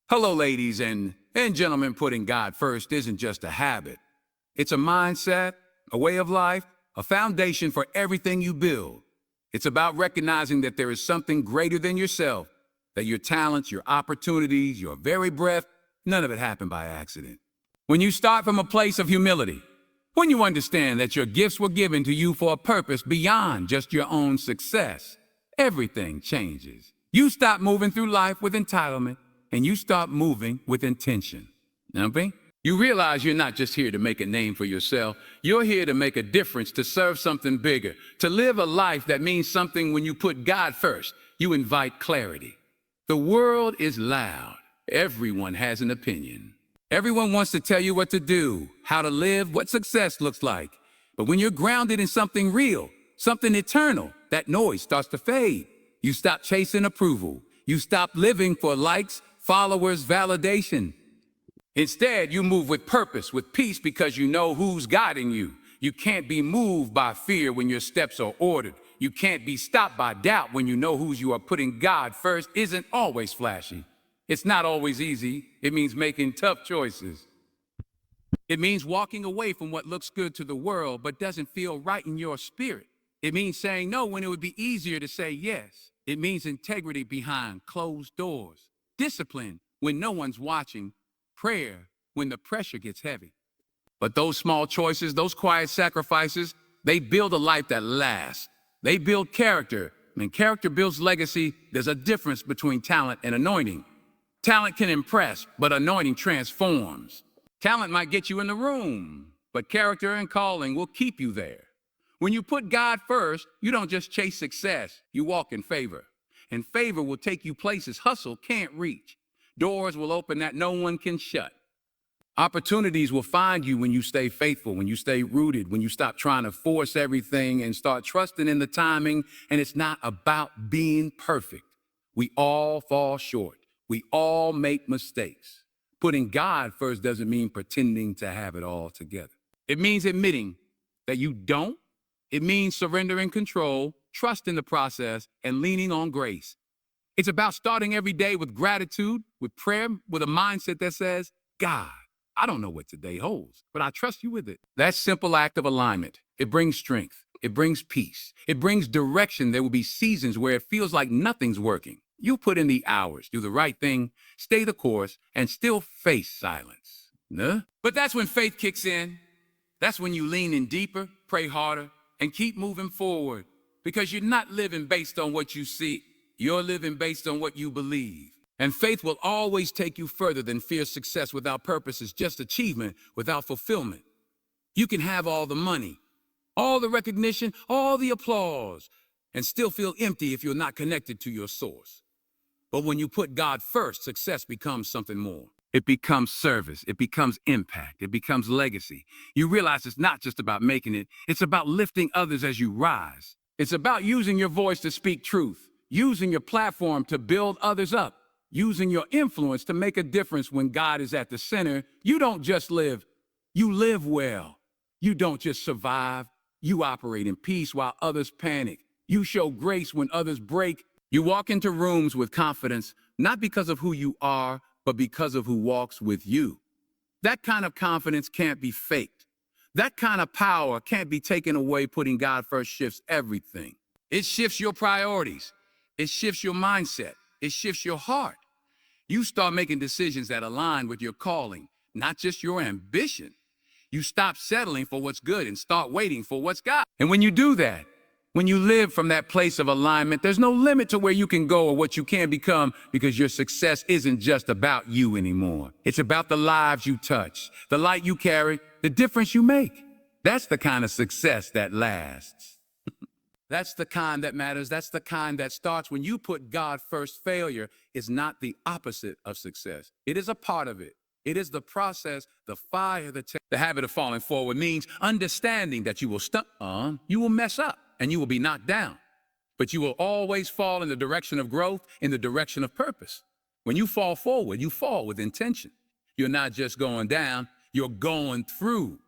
Hello, ladies and gentlemen. Putting God first isn't just a habit. It's a mindset, a way of life, a foundation for everything you build. It's about recognizing that there is something greater than yourself, that your talents, your opportunities, your very breath, none of it happened by accident. When you start from a place of humility, when you understand that your gifts were given to you for a purpose beyond just your own success, everything changes. You stop moving through life with entitlement, and you start moving with intention. You realize you're not just here to make a name for yourself. You're here to make a difference, to serve something bigger, to live a life that means something. When you put God first, you invite clarity. The world is loud. Everyone has an opinion. Everyone wants to tell you what to do, how to live, what success looks like. But when you're grounded in something real, something eternal, that noise starts to fade. You stop chasing approval. You stop living for likes, followers, validation. Instead, you move with purpose, with peace, because you know who's guiding you. You can't be moved by fear when your steps are ordered. You can't be stopped by doubt when you know who you are. Putting God first isn't always flashy. It's not always easy. It means making tough choices. It means walking away from what looks good to the world but doesn't feel right in your spirit. It means saying no when it would be easier to say yes. It means integrity behind closed doors. Discipline when no one's watching, prayer when the pressure gets heavy. But those small choices, those quiet sacrifices, they build a life that lasts. They build character. When character builds legacy, there's a difference between talent and anointing. Talent can impress, but anointing transforms. Talent might get you in the room, but character and calling will keep you there. When you put God first, you don't just chase success, you walk in favor. And favor will take you places hustle can't reach. Doors will open that no one can shut. Opportunities will find you when you stay faithful, when you stay rooted, when you stop trying to force everything and start trusting in the timing. And it's not about being perfect. We all fall short. We all make mistakes. Putting God first doesn't mean pretending to have it all together. It means admitting that you don't. It means surrendering control, trust in the process, and leaning on grace. It's about starting every day with gratitude, with prayer, with a mindset that says, God, I don't know what today holds, but I trust you with it. That simple act of alignment, it brings strength. It brings peace. It brings direction. There will be seasons where it feels like nothing's working. You put in the hours, do the right thing, stay the course, and still face silence. But that's when faith kicks in. That's when you lean in deeper, pray harder, and keep moving forward. Because you're not living based on what you see. You're living based on what you believe. And faith will always take you further than fear. Success without purpose is just achievement without fulfillment. You can have all the money, all the recognition, all the applause, and still feel empty if you're not connected to your source. But when you put God first, success becomes something more. It becomes service. It becomes impact. It becomes legacy. You realize it's not just about making it. It's about lifting others as you rise. It's about using your voice to speak truth, using your platform to build others up, using your influence to make a difference. When God is at the center, you don't just live, you live well. You don't just survive, you operate in peace while others panic. You show grace when others break. You walk into rooms with confidence, not because of who you are, but because of who walks with you. That kind of confidence can't be faked. That kind of power can't be taken away. Putting God first shifts everything. It shifts your priorities. It shifts your mindset. It shifts your heart. You start making decisions that align with your calling, not just your ambition. You stop settling for what's good and start waiting for what's God. And when you do that, when you live from that place of alignment, there's no limit to where you can go or what you can become, because your success isn't just about you anymore. It's about the lives you touch, the light you carry, the difference you make. That's the kind of success that lasts. That's the kind that matters. That's the kind that starts when you put God first. Failure is not the opposite of success. It is a part of it. It is the process, the fire, the habit of falling forward means understanding that you will you will mess up, and you will be knocked down. But you will always fall in the direction of growth, in the direction of purpose. When you fall forward, you fall with intention. You're not just going down, you're going through.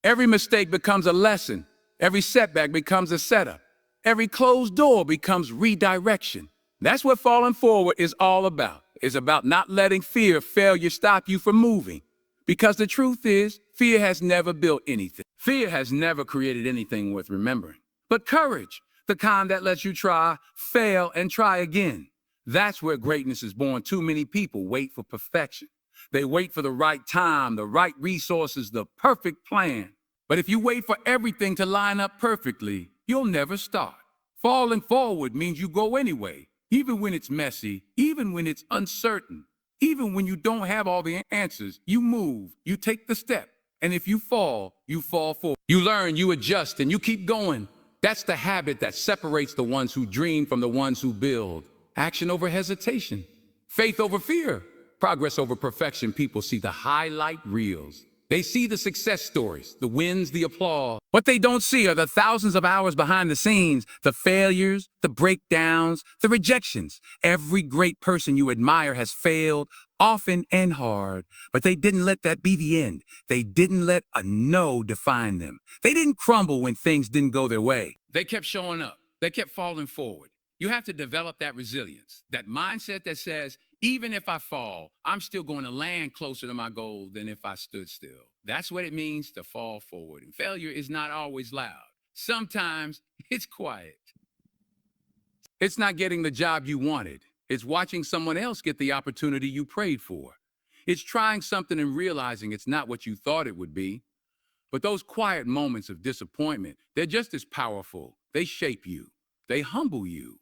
Every mistake becomes a lesson. Every setback becomes a setup. Every closed door becomes redirection. That's what falling forward is all about. is about not letting fear of failure stop you from moving. Because the truth is, fear has never built anything. Fear has never created anything worth remembering. But courage, the kind that lets you try, fail, and try again. That's where greatness is born. Too many people wait for perfection. They wait for the right time, the right resources, the perfect plan. But if you wait for everything to line up perfectly, you'll never start. Falling forward means you go anyway, even when it's messy, even when it's uncertain, even when you don't have all the answers. You move, you take the step. And if you fall forward. You learn, you adjust, and you keep going. That's the habit that separates the ones who dream from the ones who build. Action over hesitation, faith over fear, progress over perfection. People see the highlight reels. They see the success stories, the wins, the applause. What they don't see are the thousands of hours behind the scenes, the failures, the breakdowns, the rejections. Every great person you admire has failed, often and hard, but they didn't let that be the end. They didn't let a no define them. They didn't crumble when things didn't go their way. They kept showing up. They kept falling forward. You have to develop that resilience, that mindset that says, even if I fall, I'm still going to land closer to my goal than if I stood still. That's what it means to fall forward. And failure is not always loud. Sometimes it's quiet. It's not getting the job you wanted. It's watching someone else get the opportunity you prayed for. It's trying something and realizing it's not what you thought it would be. But those quiet moments of disappointment, they're just as powerful. They shape you. They humble you.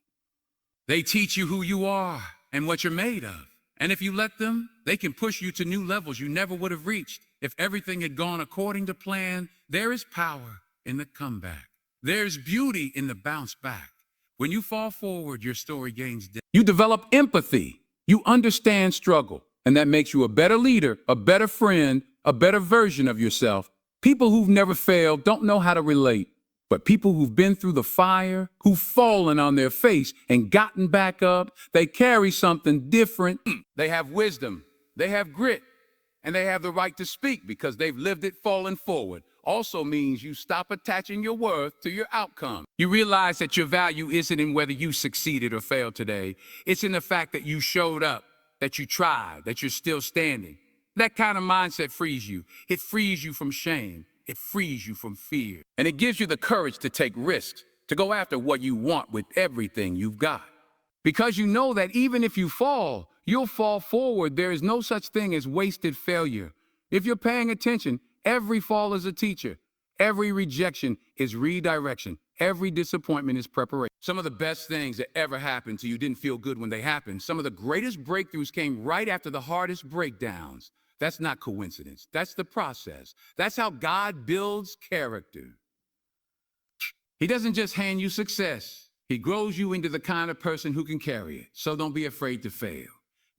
They teach you who you are and what you're made of. And if you let them, they can push you to new levels you never would have reached. If everything had gone according to plan, there is power in the comeback. There's beauty in the bounce back. When you fall forward, your story gains depth. You develop empathy. You understand struggle. And that makes you a better leader, a better friend, a better version of yourself. People who've never failed don't know how to relate. But people who've been through the fire, who've fallen on their face and gotten back up, they carry something different. They have wisdom, they have grit, and they have the right to speak because they've lived it. Falling forward also means you stop attaching your worth to your outcome. You realize that your value isn't in whether you succeeded or failed today. It's in the fact that you showed up, that you tried, that you're still standing. That kind of mindset frees you. It frees you from shame. It frees you from fear. And it gives you the courage to take risks, to go after what you want with everything you've got. Because you know that even if you fall, you'll fall forward. There is no such thing as wasted failure. If you're paying attention, every fall is a teacher. Every rejection is redirection. Every disappointment is preparation. Some of the best things that ever happened to you didn't feel good when they happened. Some of the greatest breakthroughs came right after the hardest breakdowns. That's not coincidence. That's the process. That's how God builds character. He doesn't just hand you success. He grows you into the kind of person who can carry it. So don't be afraid to fail.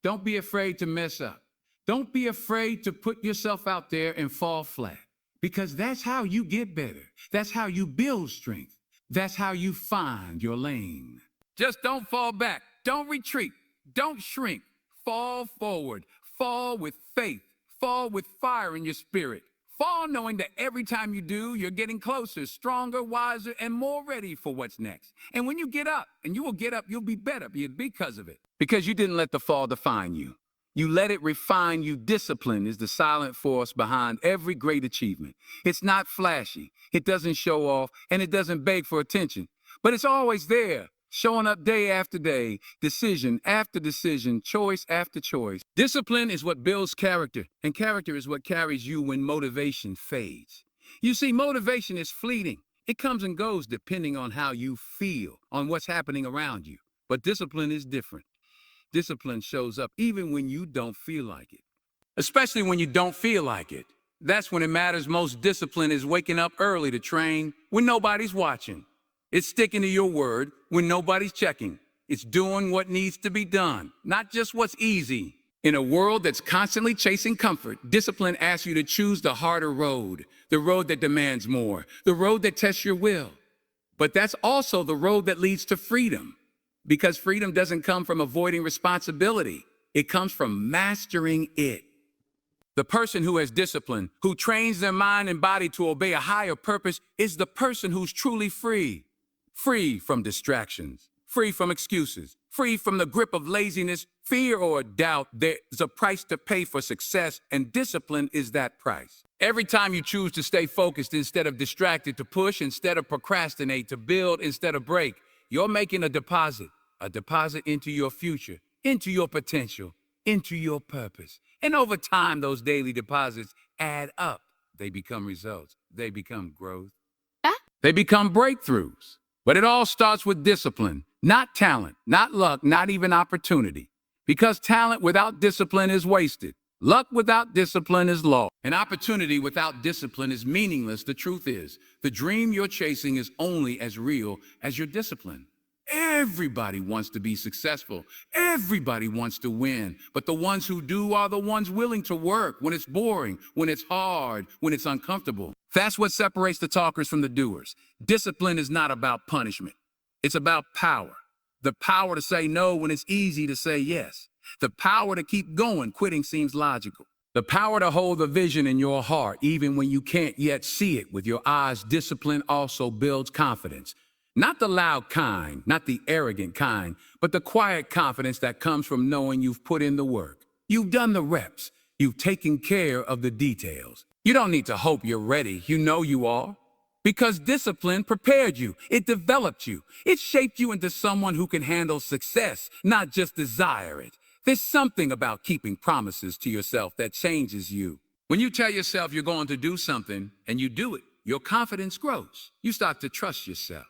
Don't be afraid to mess up. Don't be afraid to put yourself out there and fall flat. Because that's how you get better. That's how you build strength. That's how you find your lane. Just don't fall back. Don't retreat. Don't shrink. Fall forward. Fall with faith. Fall with fire in your spirit. Fall knowing that every time you do, you're getting closer, stronger, wiser, and more ready for what's next. And when you get up, and you will get up, you'll be better because of it. Because you didn't let the fall define you. You let it refine you. Discipline is the silent force behind every great achievement. It's not flashy. It doesn't show off, and it doesn't beg for attention. But it's always there. Showing up day after day, decision after decision, choice after choice. Discipline is what builds character, and character is what carries you when motivation fades. You see, motivation is fleeting. It comes and goes depending on how you feel, on what's happening around you. But discipline is different. Discipline shows up even when you don't feel like it. Especially when you don't feel like it. That's when it matters most. Discipline is waking up early to train when nobody's watching. It's sticking to your word when nobody's checking. It's doing what needs to be done, not just what's easy. In a world that's constantly chasing comfort, discipline asks you to choose the harder road, the road that demands more, the road that tests your will. But that's also the road that leads to freedom, because freedom doesn't come from avoiding responsibility. It comes from mastering it. The person who has discipline, who trains their mind and body to obey a higher purpose, is the person who's truly free. Free from distractions, free from excuses, free from the grip of laziness, fear, or doubt. There's a price to pay for success, and discipline is that price. Every time you choose to stay focused instead of distracted, to push instead of procrastinate, to build instead of break, you're making a deposit into your future, into your potential, into your purpose. And over time, those daily deposits add up. They become results. They become growth. They become breakthroughs. But it all starts with discipline, not talent, not luck, not even opportunity. Because talent without discipline is wasted. Luck without discipline is lost. An opportunity without discipline is meaningless. The truth is, the dream you're chasing is only as real as your discipline. Everybody wants to be successful. Everybody wants to win. But the ones who do are the ones willing to work when it's boring, when it's hard, when it's uncomfortable. That's what separates the talkers from the doers. Discipline is not about punishment. It's about power. The power to say no when it's easy to say yes. The power to keep going, quitting seems logical. The power to hold the vision in your heart, even when you can't yet see it with your eyes. Discipline also builds confidence. Not the loud kind, not the arrogant kind, but the quiet confidence that comes from knowing you've put in the work. You've done the reps. You've taken care of the details. You don't need to hope you're ready. You know you are. Because discipline prepared you. It developed you. It shaped you into someone who can handle success, not just desire it. There's something about keeping promises to yourself that changes you. When you tell yourself you're going to do something and you do it, your confidence grows. You start to trust yourself.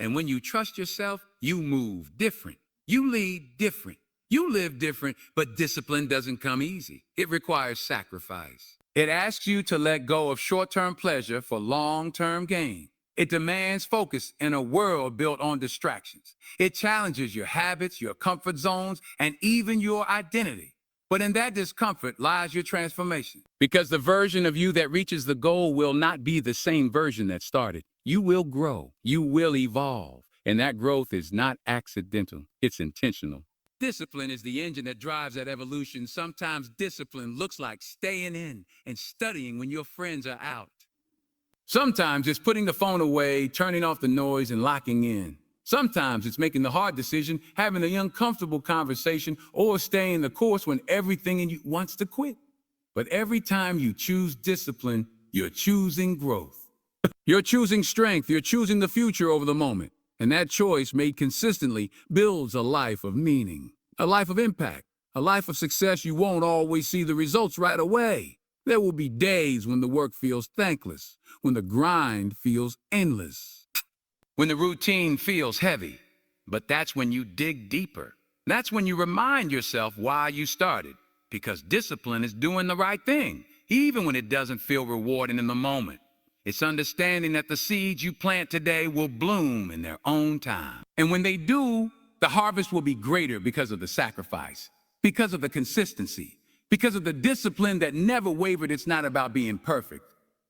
And when you trust yourself, you move different. You lead different. You live different, but discipline doesn't come easy. It requires sacrifice. It asks you to let go of short-term pleasure for long-term gain. It demands focus in a world built on distractions. It challenges your habits, your comfort zones, and even your identity. But in that discomfort lies your transformation. Because the version of you that reaches the goal will not be the same version that started. You will grow. You will evolve. And that growth is not accidental. It's intentional. Discipline is the engine that drives that evolution. Sometimes discipline looks like staying in and studying when your friends are out. Sometimes it's putting the phone away, turning off the noise, and locking in. Sometimes it's making the hard decision, having the uncomfortable conversation, or staying the course when everything in you wants to quit. But every time you choose discipline, you're choosing growth. You're choosing strength. You're choosing the future over the moment. And that choice made consistently builds a life of meaning, a life of impact, a life of success. You won't always see the results right away. There will be days when the work feels thankless, when the grind feels endless, when the routine feels heavy. But that's when you dig deeper. That's when you remind yourself why you started. Because discipline is doing the right thing, even when it doesn't feel rewarding in the moment. It's understanding that the seeds you plant today will bloom in their own time. And when they do, the harvest will be greater because of the sacrifice, because of the consistency, because of the discipline that never wavered. It's not about being perfect.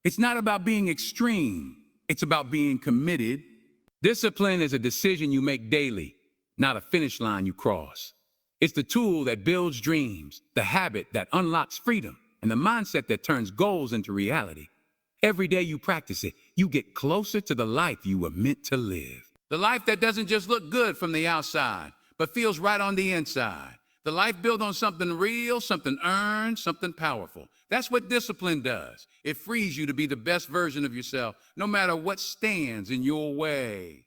It's not about being extreme. It's about being committed. Discipline is a decision you make daily, not a finish line you cross. It's the tool that builds dreams, the habit that unlocks freedom, and the mindset that turns goals into reality. Every day you practice it, you get closer to the life you were meant to live. The life that doesn't just look good from the outside, but feels right on the inside. The life built on something real, something earned, something powerful. That's what discipline does. It frees you to be the best version of yourself, no matter what stands in your way.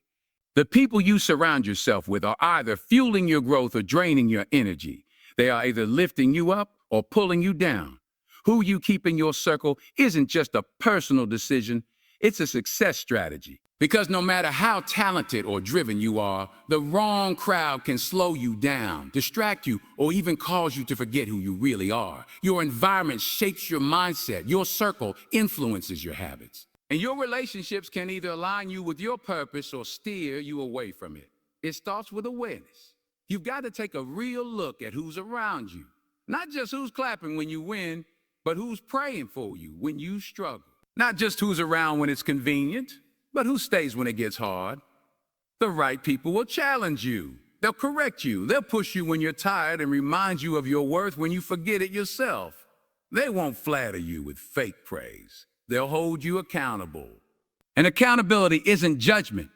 The people you surround yourself with are either fueling your growth or draining your energy. They are either lifting you up or pulling you down. Who you keep in your circle isn't just a personal decision, it's a success strategy. Because no matter how talented or driven you are, the wrong crowd can slow you down, distract you, or even cause you to forget who you really are. Your environment shapes your mindset. Your circle influences your habits. And your relationships can either align you with your purpose or steer you away from it. It starts with awareness. You've got to take a real look at who's around you. Not just who's clapping when you win, but who's praying for you when you struggle. Not just who's around when it's convenient, but who stays when it gets hard. The right people will challenge you. They'll correct you. They'll push you when you're tired and remind you of your worth when you forget it yourself. They won't flatter you with fake praise. They'll hold you accountable. And accountability isn't judgment.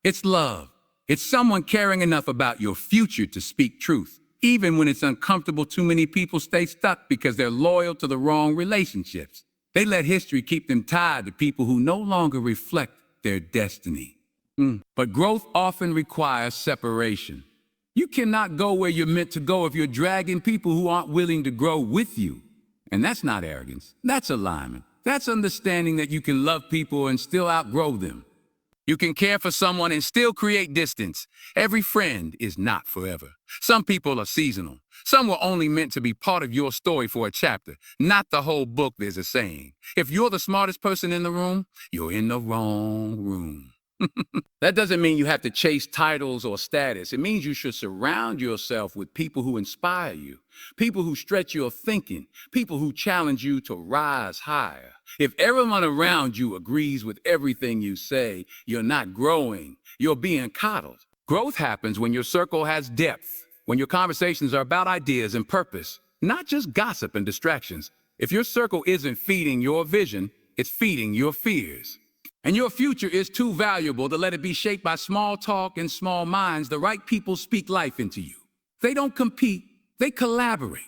It's love. It's someone caring enough about your future to speak truth. Even when it's uncomfortable, too many people stay stuck because they're loyal to the wrong relationships. They let history keep them tied to people who no longer reflect their destiny. But growth often requires separation. You cannot go where you're meant to go if you're dragging people who aren't willing to grow with you. And that's not arrogance. That's alignment. That's understanding that you can love people and still outgrow them. You can care for someone and still create distance. Every friend is not forever. Some people are seasonal. Some were only meant to be part of your story for a chapter, not the whole book, there's a saying. If you're the smartest person in the room, you're in the wrong room. That doesn't mean you have to chase titles or status. It means you should surround yourself with people who inspire you, people who stretch your thinking, people who challenge you to rise higher. If everyone around you agrees with everything you say, you're not growing, you're being coddled. Growth happens when your circle has depth, when your conversations are about ideas and purpose, not just gossip and distractions. If your circle isn't feeding your vision, it's feeding your fears. And your future is too valuable to let it be shaped by small talk and small minds. The right people speak life into you. They don't compete, they collaborate.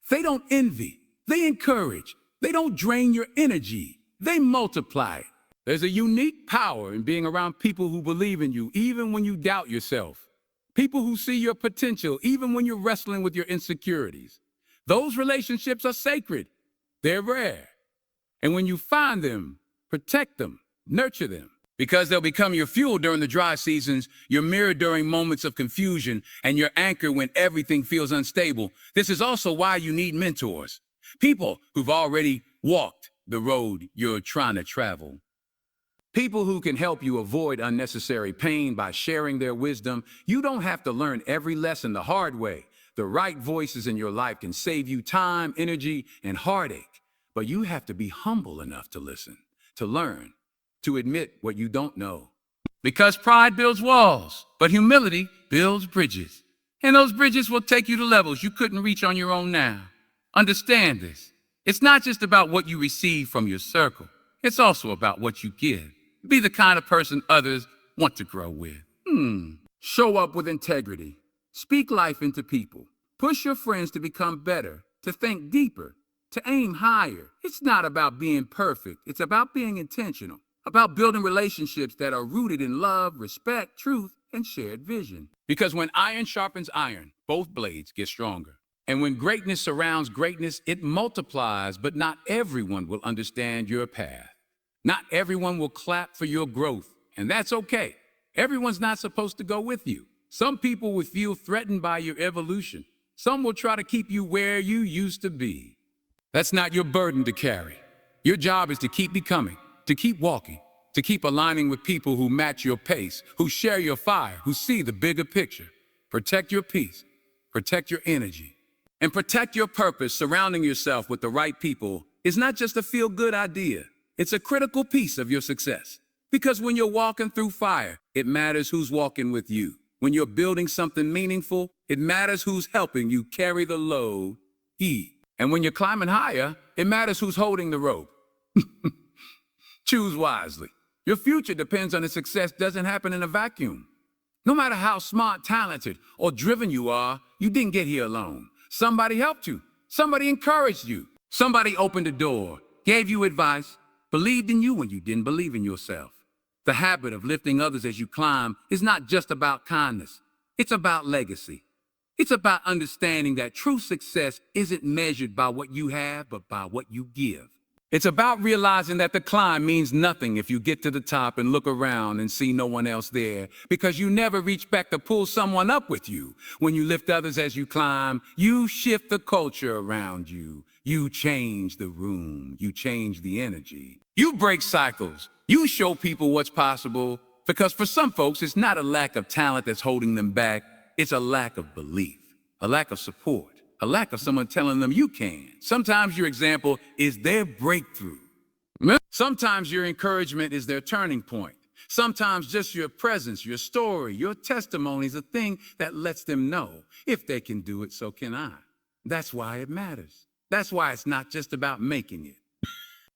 They don't envy, they encourage. They don't drain your energy, they multiply it. There's a unique power in being around people who believe in you, even when you doubt yourself. People who see your potential, even when you're wrestling with your insecurities. Those relationships are sacred. They're rare. And when you find them, protect them. Nurture them, because they'll become your fuel during the dry seasons, your mirror during moments of confusion, and your anchor when everything feels unstable. This is also why you need mentors, people who've already walked the road you're trying to travel. People who can help you avoid unnecessary pain by sharing their wisdom. You don't have to learn every lesson the hard way. The right voices in your life can save you time, energy, and heartache. But you have to be humble enough to listen, to learn, to admit what you don't know. Because pride builds walls, but humility builds bridges. And those bridges will take you to levels you couldn't reach on your own now. Understand this. It's not just about what you receive from your circle. It's also about what you give. Be the kind of person others want to grow with. Show up with integrity. Speak life into people. Push your friends to become better, to think deeper, to aim higher. It's not about being perfect. It's about being intentional. About building relationships that are rooted in love, respect, truth, and shared vision. Because when iron sharpens iron, both blades get stronger. And when greatness surrounds greatness, it multiplies, but not everyone will understand your path. Not everyone will clap for your growth, and that's okay. Everyone's not supposed to go with you. Some people will feel threatened by your evolution. Some will try to keep you where you used to be. That's not your burden to carry. Your job is to keep becoming, to keep walking, to keep aligning with people who match your pace, who share your fire, who see the bigger picture. Protect your peace, protect your energy, and protect your purpose. Surrounding yourself with the right people is not just a feel-good idea. It's a critical piece of your success. Because when you're walking through fire, it matters who's walking with you. When you're building something meaningful, it matters who's helping you carry the load. And when you're climbing higher, it matters who's holding the rope. Choose wisely. Your future depends on its success. Doesn't happen in a vacuum. No matter how smart, talented, or driven you are, you didn't get here alone. Somebody helped you. Somebody encouraged you. Somebody opened the door, gave you advice, believed in you when you didn't believe in yourself. The habit of lifting others as you climb is not just about kindness. It's about legacy. It's about understanding that true success isn't measured by what you have, but by what you give. It's about realizing that the climb means nothing if you get to the top and look around and see no one else there, because you never reach back to pull someone up with you. When you lift others as you climb, you shift the culture around you. You change the room. You change the energy. You break cycles. You show people what's possible, because for some folks, it's not a lack of talent that's holding them back. It's a lack of belief, a lack of support. A lack of someone telling them you can. Sometimes your example is their breakthrough. Sometimes your encouragement is their turning point. Sometimes just your presence, your story, your testimony is a thing that lets them know if they can do it, so can I. That's why it matters. That's why it's not just about making it.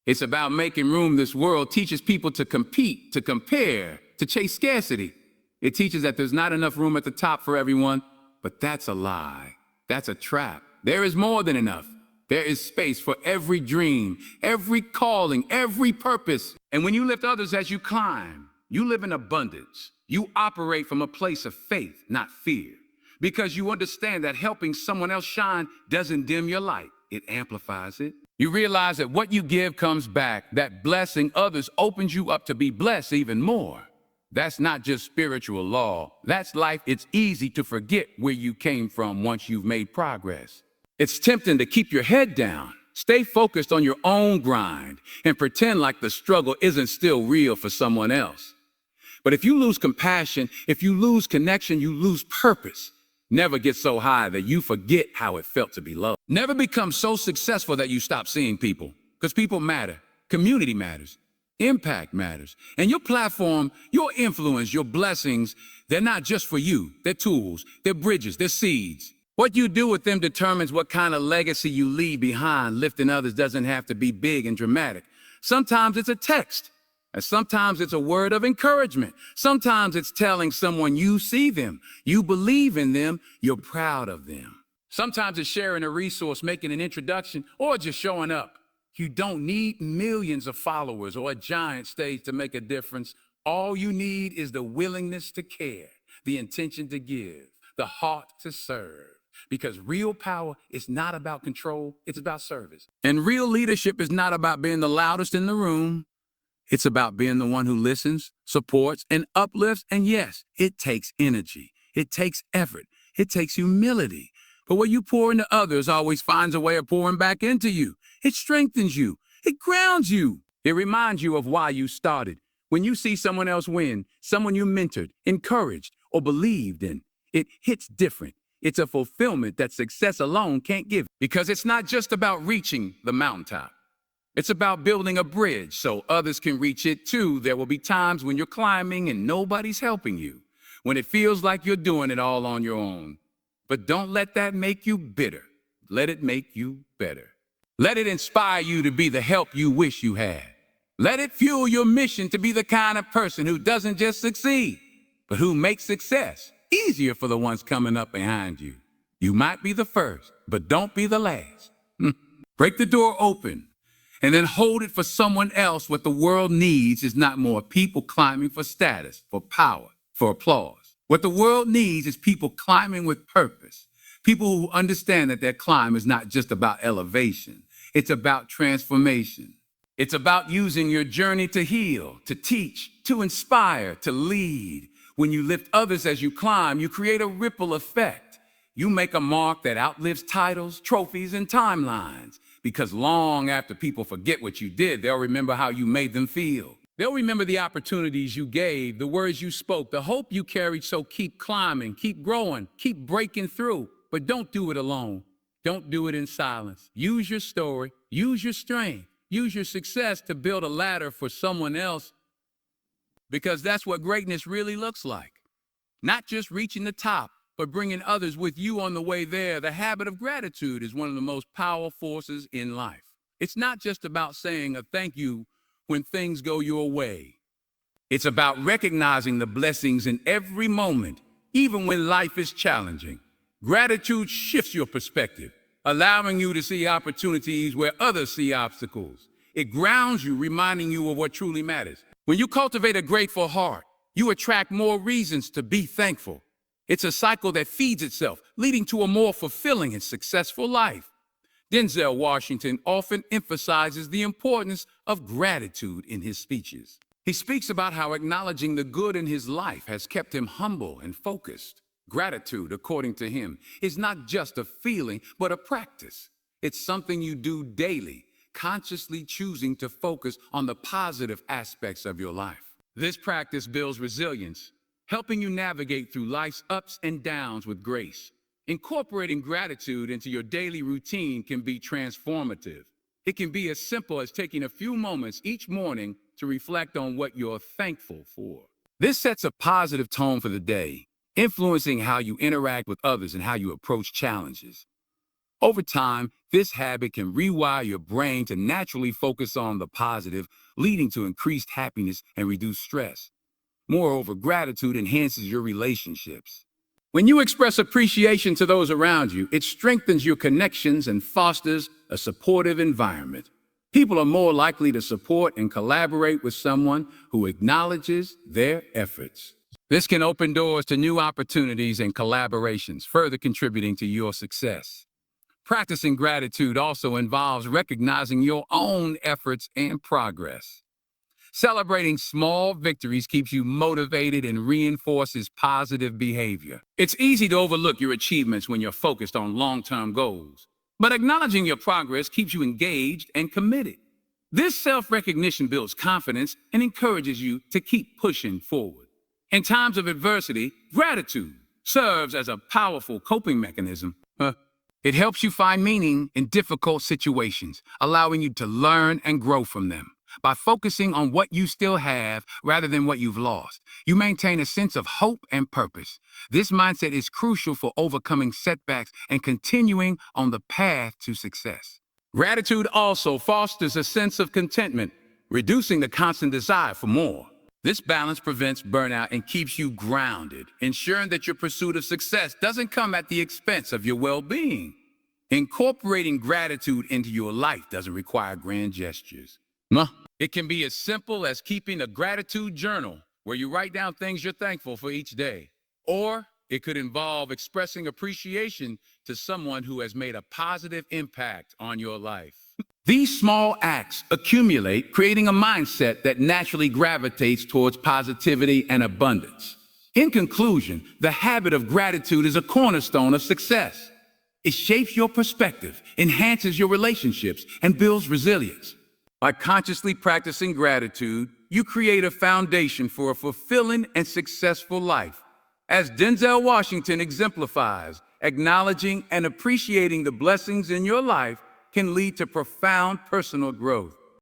It's about making room. This world teaches people to compete, to compare, to chase scarcity. It teaches that there's not enough room at the top for everyone, but that's a lie. That's a trap. There is more than enough. There is space for every dream, every calling, every purpose. And when you lift others as you climb, you live in abundance. You operate from a place of faith, not fear, because you understand that helping someone else shine doesn't dim your light. It amplifies it. You realize that what you give comes back, that blessing others opens you up to be blessed even more. That's not just spiritual law. That's life. It's easy to forget where you came from once you've made progress. It's tempting to keep your head down, stay focused on your own grind, and pretend like the struggle isn't still real for someone else. But if you lose compassion, if you lose connection, you lose purpose. Never get so high that you forget how it felt to be low. Never become so successful that you stop seeing people, because people matter. Community matters. Impact matters. And your platform, your influence, your blessings, they're not just for you. They're tools, they're bridges, they're seeds. What you do with them determines what kind of legacy you leave behind. Lifting others doesn't have to be big and dramatic. Sometimes it's a text, and sometimes it's a word of encouragement. Sometimes it's telling someone you see them, you believe in them, you're proud of them. Sometimes it's sharing a resource, making an introduction, or just showing up. You don't need millions of followers or a giant stage to make a difference. All you need is the willingness to care, the intention to give, the heart to serve. Because real power is not about control, it's about service. And real leadership is not about being the loudest in the room. It's about being the one who listens, supports, and uplifts. And yes, it takes energy. It takes effort. It takes humility. But what you pour into others always finds a way of pouring back into you. It strengthens you. It grounds you. It reminds you of why you started. When you see someone else win, someone you mentored, encouraged, or believed in, it hits different. It's a fulfillment that success alone can't give, because it's not just about reaching the mountaintop. It's about building a bridge so others can reach it too. There will be times when you're climbing and nobody's helping you, when it feels like you're doing it all on your own. But don't let that make you bitter. Let it make you better. Let it inspire you to be the help you wish you had. Let it fuel your mission to be the kind of person who doesn't just succeed, but who makes success easier for the ones coming up behind you. You might be the first, but don't be the last. Break the door open and then hold it for someone else. What the world needs is not more people climbing for status, for power, for applause. What the world needs is people climbing with purpose. People who understand that their climb is not just about elevation. It's about transformation. It's about using your journey to heal, to teach, to inspire, to lead. When you lift others as you climb, you create a ripple effect. You make a mark that outlives titles, trophies, and timelines. Because long after people forget what you did, they'll remember how you made them feel. They'll remember the opportunities you gave, the words you spoke, the hope you carried. So keep climbing, keep growing, keep breaking through. But don't do it alone. Don't do it in silence. Use your story, use your strength, use your success to build a ladder for someone else. Because that's what greatness really looks like. Not just reaching the top, but bringing others with you on the way there. The habit of gratitude is one of the most powerful forces in life. It's not just about saying a thank you when things go your way. It's about recognizing the blessings in every moment, even when life is challenging. Gratitude shifts your perspective, allowing you to see opportunities where others see obstacles. It grounds you, reminding you of what truly matters. When you cultivate a grateful heart, you attract more reasons to be thankful. It's a cycle that feeds itself, leading to a more fulfilling and successful life. Denzel Washington often emphasizes the importance of gratitude in his speeches. He speaks about how acknowledging the good in his life has kept him humble and focused. Gratitude, according to him, is not just a feeling, but a practice. It's something you do daily, consciously choosing to focus on the positive aspects of your life. This practice builds resilience, helping you navigate through life's ups and downs with grace. Incorporating gratitude into your daily routine can be transformative. It can be as simple as taking a few moments each morning to reflect on what you're thankful for. This sets a positive tone for the day, influencing how you interact with others and how you approach challenges. Over time, this habit can rewire your brain to naturally focus on the positive, leading to increased happiness and reduced stress. Moreover, gratitude enhances your relationships. When you express appreciation to those around you, it strengthens your connections and fosters a supportive environment. People are more likely to support and collaborate with someone who acknowledges their efforts. This can open doors to new opportunities and collaborations, further contributing to your success. Practicing gratitude also involves recognizing your own efforts and progress. Celebrating small victories keeps you motivated and reinforces positive behavior. It's easy to overlook your achievements when you're focused on long-term goals, but acknowledging your progress keeps you engaged and committed. This self-recognition builds confidence and encourages you to keep pushing forward. In times of adversity, gratitude serves as a powerful coping mechanism. It helps you find meaning in difficult situations, allowing you to learn and grow from them. By focusing on what you still have rather than what you've lost, you maintain a sense of hope and purpose. This mindset is crucial for overcoming setbacks and continuing on the path to success. Gratitude also fosters a sense of contentment, reducing the constant desire for more. This balance prevents burnout and keeps you grounded, ensuring that your pursuit of success doesn't come at the expense of your well-being. Incorporating gratitude into your life doesn't require grand gestures. It can be as simple as keeping a gratitude journal where you write down things you're thankful for each day. Or it could involve expressing appreciation to someone who has made a positive impact on your life. These small acts accumulate, creating a mindset that naturally gravitates towards positivity and abundance. In conclusion, the habit of gratitude is a cornerstone of success. It shapes your perspective, enhances your relationships, and builds resilience. By consciously practicing gratitude, you create a foundation for a fulfilling and successful life. As Denzel Washington exemplifies, acknowledging and appreciating the blessings in your life can lead to profound personal growth.